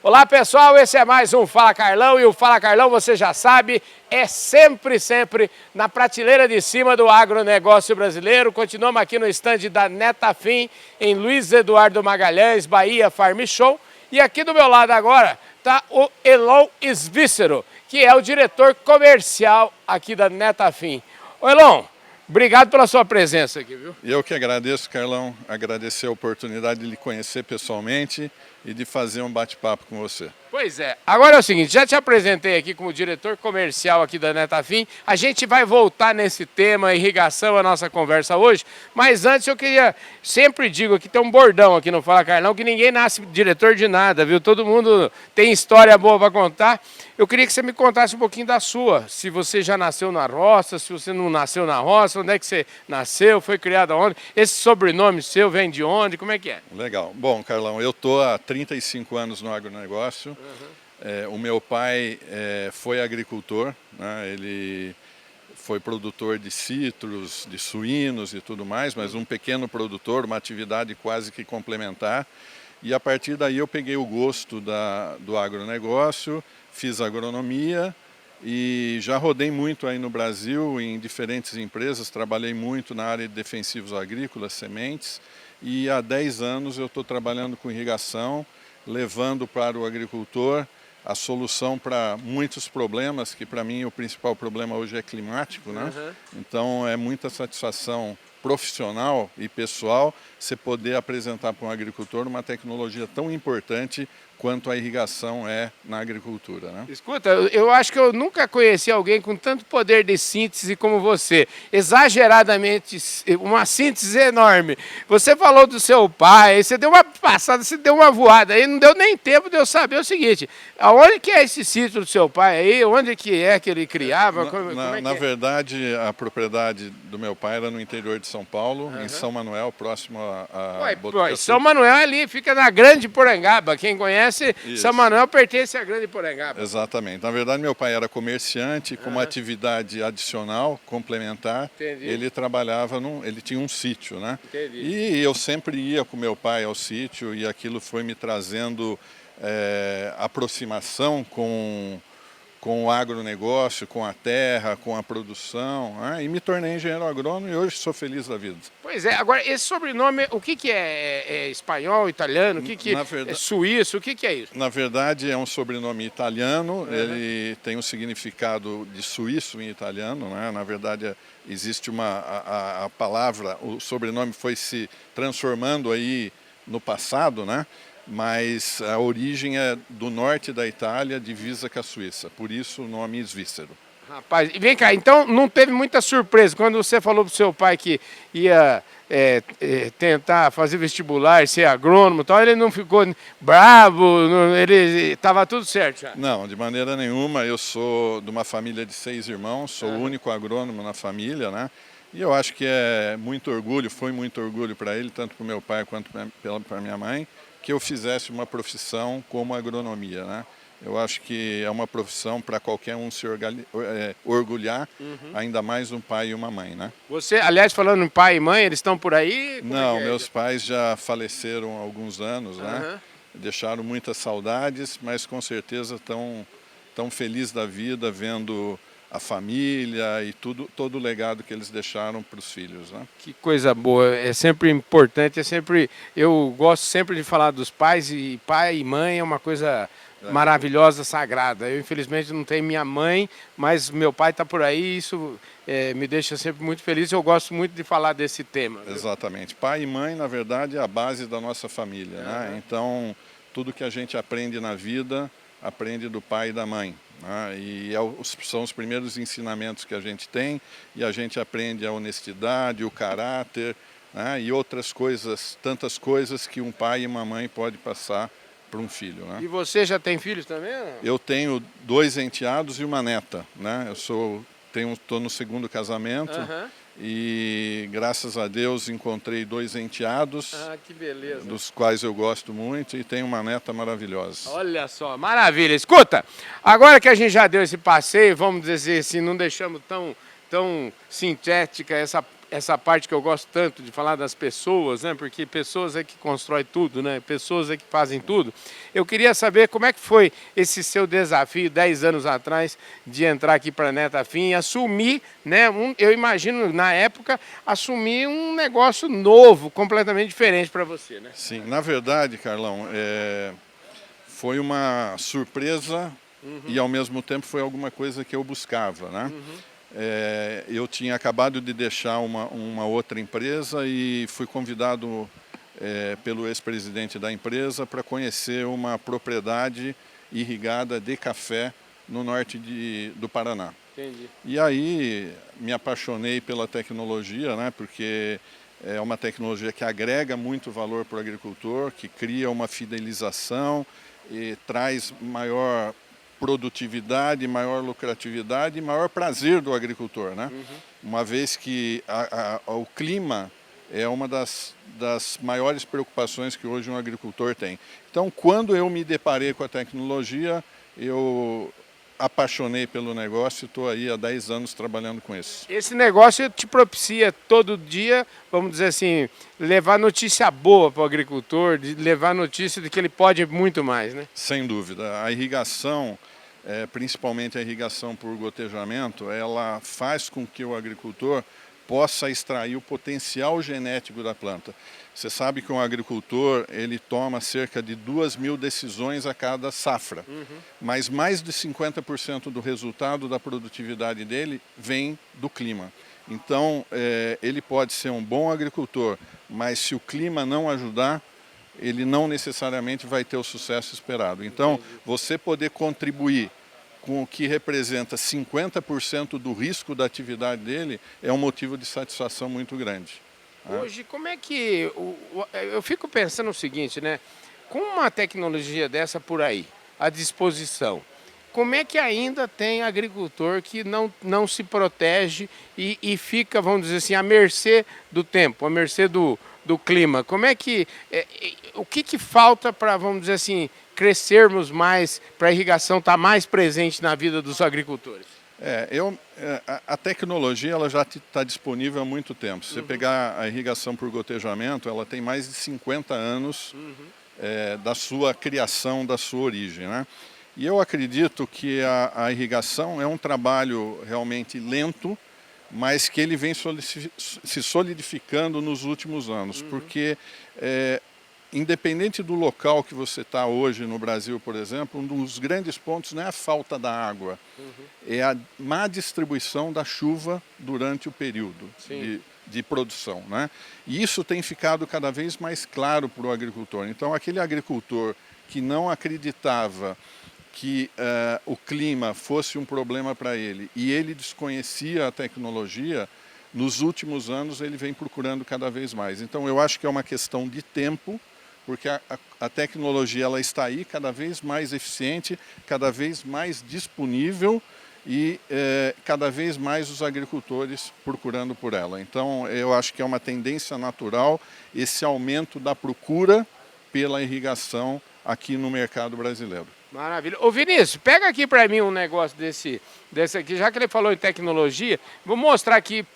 Olá pessoal, esse é mais um Fala Carlão e o Fala Carlão, você já sabe, é sempre na prateleira de cima do agronegócio brasileiro. Continuamos aqui no estande da Netafim, em Luiz Eduardo Magalhães, Bahia Farm Show. E aqui do meu lado agora está o Elon Svícero, que é o diretor comercial aqui da Netafim. Ô Elon, obrigado pela sua presença aqui, viu? Eu que agradeço, Carlão, agradecer a oportunidade de lhe conhecer pessoalmente e de fazer um bate-papo com você. Pois é. Agora é o seguinte, já te apresentei aqui como diretor comercial aqui da Netafim. A gente vai voltar nesse tema, irrigação, a nossa conversa hoje. Mas antes eu queria, sempre digo aqui, tem um bordão aqui no Fala Carlão, que ninguém nasce diretor de nada, viu? Todo mundo tem história boa para contar. Eu queria que você me contasse um pouquinho da sua. Se você já nasceu na roça, se você não nasceu na roça, onde é que você nasceu, foi criado aonde? Esse sobrenome seu vem de onde? Como é que é? Legal. Bom, Carlão, eu estou há 35 anos no agronegócio. O meu pai foi agricultor, né? Ele foi produtor de citros, de suínos e tudo mais, mas um pequeno produtor, uma atividade quase que complementar. E a partir daí eu peguei o gosto do agronegócio, fiz agronomia e já rodei muito aí no Brasil em diferentes empresas, trabalhei muito na área de defensivos agrícolas, sementes, e há 10 anos eu estou trabalhando com irrigação, levando para o agricultor a solução para muitos problemas, que para mim o principal problema hoje é climático, né? Então é muita satisfação profissional e pessoal você poder apresentar para um agricultor uma tecnologia tão importante quanto a irrigação é na agricultura, né? Escuta, eu acho que eu nunca conheci alguém com tanto poder de síntese como você. Exageradamente, uma síntese enorme. Você falou do seu pai, você deu uma passada, você deu uma voada aí, não deu nem tempo de eu saber o seguinte, aonde que é esse sítio do seu pai aí, onde que é que ele criava? Na verdade, a propriedade do meu pai era no interior de São Paulo, em São Manuel, próximo a Botucatu. São Manuel ali fica na Grande Porangaba, quem conhece, Isso. São Manuel pertence à Grande Porangaba. Exatamente. Na verdade, meu pai era comerciante, com uma atividade adicional, complementar. Entendi. Ele trabalhava, ele tinha um sítio, né? Entendi. E eu sempre ia com meu pai ao sítio e aquilo foi me trazendo aproximação com o agronegócio, com a terra, com a produção, né? E me tornei engenheiro agrônomo e hoje sou feliz da vida. Pois é, agora esse sobrenome, o que é? É espanhol, italiano, é suíço, o que é isso? Na verdade é um sobrenome italiano, ele tem um significado de suíço em italiano, né? Na verdade existe a palavra, o sobrenome foi se transformando aí no passado, né? Mas a origem é do norte da Itália, divisa com a Suíça, por isso o nome Svícero. Rapaz, e vem cá, então não teve muita surpresa quando você falou pro seu pai que ia tentar fazer vestibular, ser agrônomo e tal, ele não ficou bravo, ele estava tudo certo já? Não, de maneira nenhuma, eu sou de uma família de 6 irmãos, sou o único agrônomo na família, né? E eu acho que é muito orgulho, foi muito orgulho para ele, tanto para o meu pai quanto para minha mãe, que eu fizesse uma profissão como agronomia, né? Eu acho que é uma profissão para qualquer um se orgulhar, ainda mais um pai e uma mãe, né? Você, aliás, falando em pai e mãe, eles estão por aí? Não, meus pais já faleceram há alguns anos, né? Deixaram muitas saudades, mas com certeza estão felizes da vida vendo a família e todo o legado que eles deixaram para os filhos, né? Que coisa boa, é sempre importante, eu gosto sempre de falar dos pais, e pai e mãe é uma coisa maravilhosa, sagrada. Eu infelizmente não tenho minha mãe, mas meu pai está por aí, isso me deixa sempre muito feliz, eu gosto muito de falar desse tema. Viu? Exatamente, pai e mãe na verdade é a base da nossa família, né? Então tudo que a gente aprende na vida, aprende do pai e da mãe. E são os primeiros ensinamentos que a gente tem e a gente aprende a honestidade, o caráter, né? E outras coisas, tantas coisas que um pai e uma mãe podem passar para um filho, né? E você já tem filhos também? Eu tenho 2 enteados e uma neta, né? Estou no segundo casamento. E graças a Deus encontrei 2 enteados, que beleza, dos quais eu gosto muito, e tenho uma neta maravilhosa. Olha só, maravilha. Escuta, agora que a gente já deu esse passeio, vamos dizer assim, não deixamos tão sintética essa parte que eu gosto tanto de falar das pessoas, né? Porque pessoas é que constrói tudo, né? Pessoas é que fazem tudo. Eu queria saber como é que foi esse seu desafio 10 anos atrás de entrar aqui para a Netafim e assumir, né? Eu imagino na época assumir um negócio novo, completamente diferente para você, né? Sim, na verdade, Carlão, foi uma surpresa e ao mesmo tempo foi alguma coisa que eu buscava, né? Eu tinha acabado de deixar uma outra empresa e fui convidado pelo ex-presidente da empresa para conhecer uma propriedade irrigada de café no norte do Paraná. Entendi. E aí me apaixonei pela tecnologia, né? Porque é uma tecnologia que agrega muito valor para o agricultor, que cria uma fidelização e traz maior produtividade, maior lucratividade e maior prazer do agricultor, né? Uma vez que o clima é uma das maiores preocupações que hoje um agricultor tem. Então, quando eu me deparei com a tecnologia, eu apaixonei pelo negócio e estou aí há 10 anos trabalhando com isso. Esse negócio te propicia todo dia, vamos dizer assim, levar notícia boa para o agricultor, de levar notícia de que ele pode muito mais, né? Sem dúvida. A irrigação, principalmente a irrigação por gotejamento, ela faz com que o agricultor possa extrair o potencial genético da planta. Você sabe que um agricultor ele toma cerca de 2.000 decisões a cada safra, mas mais de 50% do resultado da produtividade dele vem do clima. Então, ele pode ser um bom agricultor, mas se o clima não ajudar, ele não necessariamente vai ter o sucesso esperado. Então, você poder contribuir com o que representa 50% do risco da atividade dele é um motivo de satisfação muito grande. Hoje, como é que... eu fico pensando o seguinte, né? Com uma tecnologia dessa por aí, à disposição, como é que ainda tem agricultor que não se protege e fica, vamos dizer assim, à mercê do tempo, à mercê do clima? Como é que... o que falta para, vamos dizer assim, crescermos mais, para a irrigação estar mais presente na vida dos agricultores? A tecnologia ela já está disponível há muito tempo. Se você pegar a irrigação por gotejamento, ela tem mais de 50 anos da sua criação, da sua origem, né? E eu acredito que a irrigação é um trabalho realmente lento, mas que ele vem se solidificando nos últimos anos, porque independente do local que você está hoje no Brasil, por exemplo, um dos grandes pontos não é a falta da água, é a má distribuição da chuva durante o período de produção, né? E isso tem ficado cada vez mais claro para o agricultor. Então, aquele agricultor que não acreditava que o clima fosse um problema para ele e ele desconhecia a tecnologia, nos últimos anos ele vem procurando cada vez mais. Então eu acho que é uma questão de tempo, porque a tecnologia ela está aí cada vez mais eficiente, cada vez mais disponível e cada vez mais os agricultores procurando por ela. Então eu acho que é uma tendência natural esse aumento da procura pela irrigação aqui no mercado brasileiro. Maravilha. Ô Vinícius, pega aqui para mim um negócio desse aqui, já que ele falou em tecnologia, vou mostrar aqui,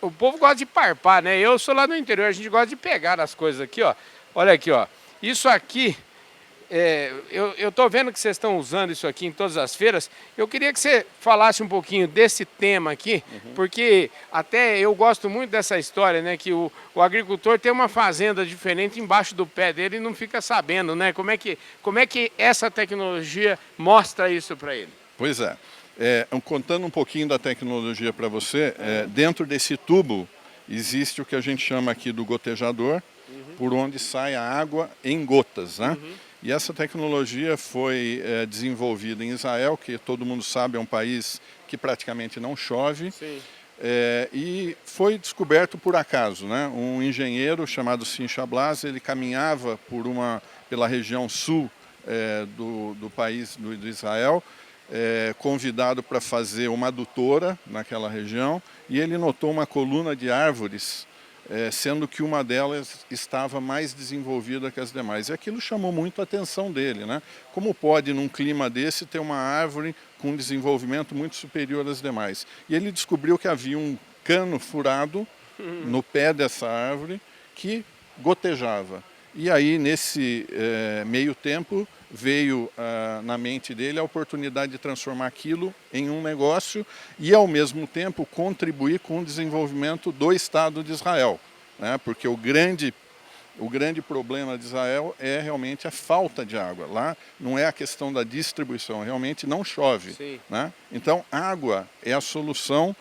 o povo gosta de parpar, né? Eu sou lá no interior, a gente gosta de pegar as coisas aqui, ó. Olha aqui, ó. Isso aqui, eu tô vendo que vocês estão usando isso aqui em todas as feiras. Eu queria que você falasse um pouquinho desse tema aqui, porque até eu gosto muito dessa história, né? Que o agricultor tem uma fazenda diferente embaixo do pé dele e não fica sabendo, né? Como é que essa tecnologia mostra isso para ele? Pois é. Contando um pouquinho da tecnologia para você, dentro desse tubo existe o que a gente chama aqui do gotejador, por onde sai a água em gotas, né? E essa tecnologia foi desenvolvida em Israel, que todo mundo sabe é um país que praticamente não chove. Sim. E foi descoberto por acaso, né? Um engenheiro chamado Sim Shablas, ele caminhava pela região sul do país do Israel, convidado para fazer uma adutora naquela região, e ele notou uma coluna de árvores, sendo que uma delas estava mais desenvolvida que as demais. E aquilo chamou muito a atenção dele, né? Como pode, num clima desse, ter uma árvore com um desenvolvimento muito superior às demais? E ele descobriu que havia um cano furado no pé dessa árvore que gotejava. E aí, nesse meio tempo, veio na mente dele a oportunidade de transformar aquilo em um negócio e, ao mesmo tempo, contribuir com o desenvolvimento do Estado de Israel, né? Porque o grande problema de Israel é realmente a falta de água. Lá não é a questão da distribuição, realmente não chove, né? Então, água é a solução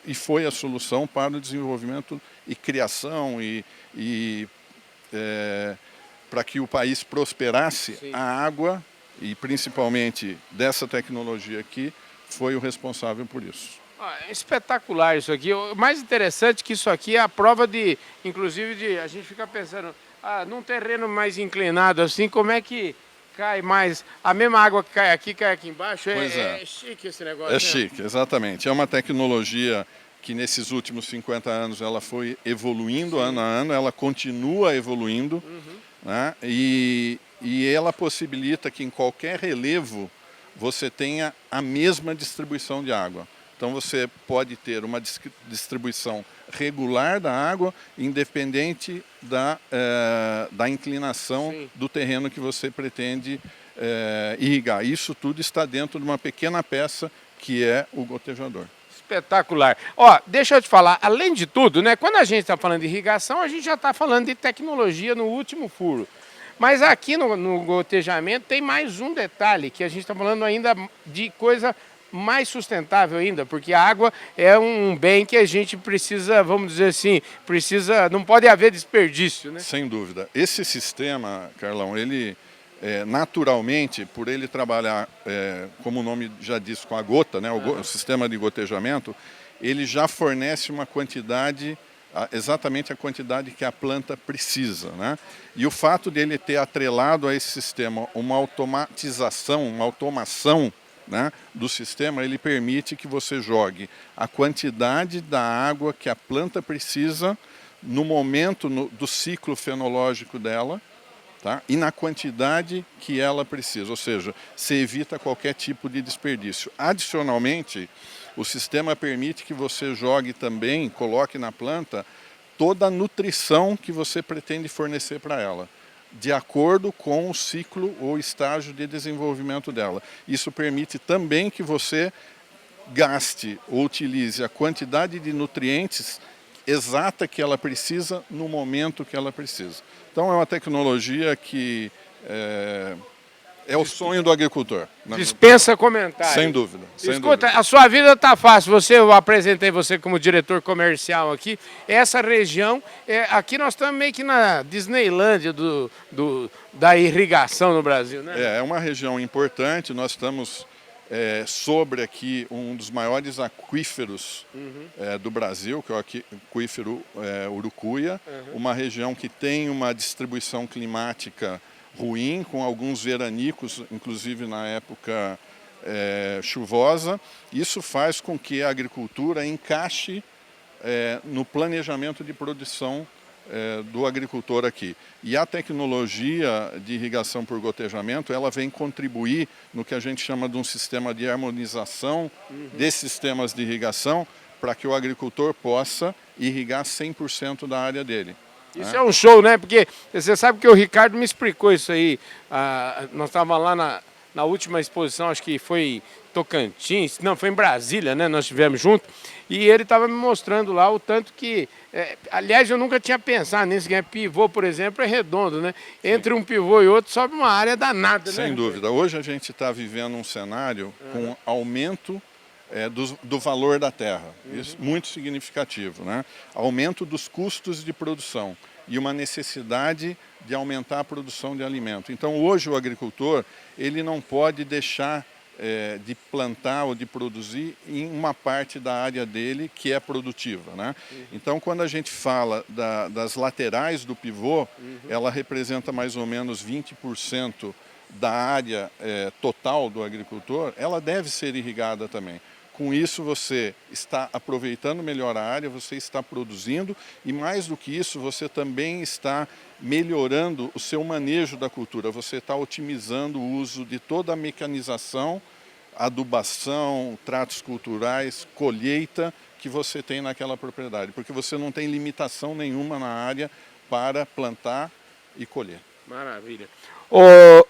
e foi a solução para o desenvolvimento e criação para que o país prosperasse. A água, e principalmente dessa tecnologia aqui, foi o responsável por isso. É espetacular isso aqui. O mais interessante é que isso aqui é a prova de, inclusive, a gente fica pensando, num terreno mais inclinado assim, como é que cai mais? A mesma água que cai aqui embaixo. É chique esse negócio. É chique, exatamente. É uma tecnologia que nesses últimos 50 anos ela foi evoluindo ano a ano, ela continua evoluindo, né? E ela possibilita que em qualquer relevo você tenha a mesma distribuição de água. Então você pode ter uma distribuição regular da água, independente da inclinação do terreno que você pretende irrigar. Isso tudo está dentro de uma pequena peça que é o gotejador. Espetacular. Ó, deixa eu te falar, além de tudo, né, quando a gente está falando de irrigação, a gente já está falando de tecnologia no último furo. Mas aqui no gotejamento tem mais um detalhe, que a gente está falando ainda de coisa mais sustentável ainda, porque a água é um bem que a gente precisa, vamos dizer assim, não pode haver desperdício, né? Sem dúvida. Esse sistema, Carlão, ele naturalmente, por ele trabalhar, como o nome já diz, com a gota, né, o sistema de gotejamento, ele já fornece uma quantidade, exatamente a quantidade que a planta precisa, né? E o fato dele ter atrelado a esse sistema uma automatização, uma automação, né, do sistema, ele permite que você jogue a quantidade da água que a planta precisa no momento do ciclo fenológico dela, tá? E na quantidade que ela precisa, ou seja, você evita qualquer tipo de desperdício. Adicionalmente, o sistema permite que você jogue também, coloque na planta toda a nutrição que você pretende fornecer para ela, de acordo com o ciclo ou estágio de desenvolvimento dela. Isso permite também que você gaste ou utilize a quantidade de nutrientes exata que ela precisa no momento que ela precisa. Então é uma tecnologia que é o sonho do agricultor. Dispensa comentário. Sem dúvida. Escuta, a sua vida está fácil. Eu apresentei você como diretor comercial aqui. Essa região, aqui nós estamos meio que na Disneylândia da irrigação no Brasil, né? É uma região importante. Nós estamos sobre aqui um dos maiores aquíferos do Brasil, que é o aquífero Urucuia, uma região que tem uma distribuição climática ruim, com alguns veranicos, inclusive na época chuvosa. Isso faz com que a agricultura encaixe no planejamento de produção do agricultor aqui. E a tecnologia de irrigação por gotejamento, ela vem contribuir no que a gente chama de um sistema de harmonização desses sistemas de irrigação, para que o agricultor possa irrigar 100% da área dele. Isso é um show, né? Porque você sabe que o Ricardo me explicou isso aí. Nós estávamos lá na última exposição, acho que foi Tocantins, não, foi em Brasília, né? Nós estivemos juntos. E ele estava me mostrando lá o tanto que... aliás, eu nunca tinha pensado nisso, que pivô, por exemplo, é redondo, né? Entre um pivô e outro sobe uma área danada, né? Sem dúvida. Hoje a gente está vivendo um cenário com aumento do valor da terra, isso muito significativo, né? Aumento dos custos de produção e uma necessidade de aumentar a produção de alimento. Então hoje o agricultor ele não pode deixar de plantar ou de produzir em uma parte da área dele que é produtiva, né? Então quando a gente fala das laterais do pivô, ela representa mais ou menos 20% da área total do agricultor, ela deve ser irrigada também. Com isso você está aproveitando melhor a área, você está produzindo e mais do que isso, você também está melhorando o seu manejo da cultura, você está otimizando o uso de toda a mecanização, adubação, tratos culturais, colheita, que você tem naquela propriedade, porque você não tem limitação nenhuma na área para plantar e colher. Maravilha. Ô,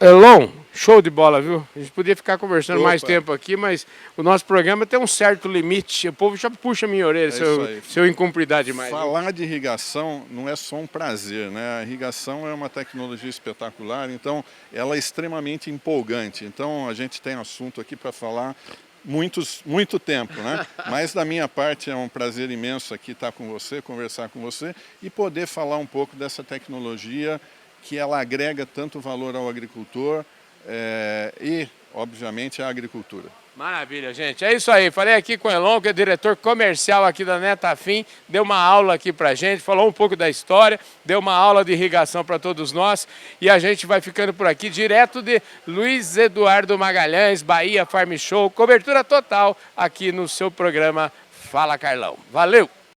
Elon, show de bola, viu? A gente podia ficar conversando mais tempo aqui, mas o nosso programa tem um certo limite. O povo já puxa a minha orelha se eu incumpridar demais. Falar de irrigação não é só um prazer, né? A irrigação é uma tecnologia espetacular, então ela é extremamente empolgante. Então a gente tem assunto aqui para falar muito tempo, né? Mas da minha parte é um prazer imenso aqui estar com você, conversar com você e poder falar um pouco dessa tecnologia que ela agrega tanto valor ao agricultor e, obviamente, à agricultura. Maravilha, gente. É isso aí. Falei aqui com o Elon, que é diretor comercial aqui da Netafim, deu uma aula aqui pra gente, falou um pouco da história, deu uma aula de irrigação para todos nós e a gente vai ficando por aqui, direto de Luiz Eduardo Magalhães, Bahia Farm Show, cobertura total aqui no seu programa Fala Carlão. Valeu!